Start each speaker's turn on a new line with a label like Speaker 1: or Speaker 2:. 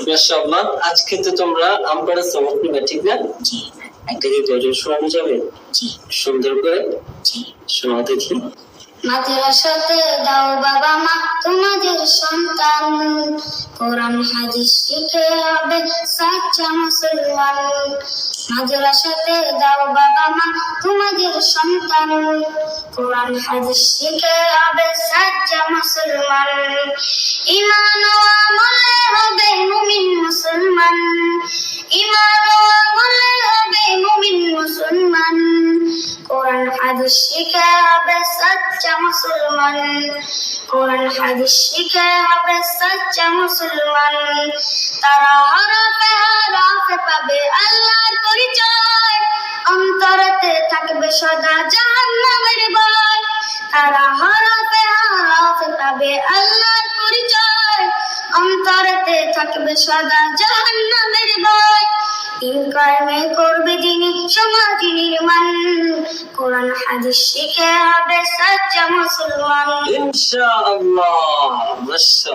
Speaker 1: মাশাআল্লাহ, আজকে তো তোমরা আমরা সবক নিবে, ঠিক না?
Speaker 2: জি
Speaker 1: একটা কি গজল শোনানো যাবে?
Speaker 2: জি
Speaker 1: সুন্দর করে
Speaker 2: জি।
Speaker 1: শোনাও দেখি।
Speaker 2: মাদ্রাসাতে দাও বাবা মা তোমাদের সন্তান, কোরআন হাদিস শিখে হবে সাচ্চা মুসলমান। মাদ্রাসাতে দাও বাবা মা তোমাদের সন্তান, কোরআন হাদিস শিখে হবে সাচ্চা মুসলমান। ঈমান ও আমলে হবে মুমিন মুসলমান, ঈমান ও আমলে হবে মুমিন মুসলমান। কোরআন হাদিস শিখে হবে সাচ্চা মুসলমান, কোরআন হাদিস শিখে হবে সাচ্চা মুসলমান। তারা হরফে হরফে পাবে আল্লাহর পরিচয়, অন্তরেতে থাকবে সদা জাহান্নামের ভয়। তারা হরফে হরফে পাবে আল্লাহর পরিচয়, অন্তরেতে থাকবে সদা জাহান্নামের ভয়। দিন কায়েমে করবে যিনি সমাজ নির্মাণ, কোরআন হাদিস শিখে হবে সাচ্চা মুসলমান।
Speaker 1: ইনশাআল্লাহ। মাশাআল্লাহ।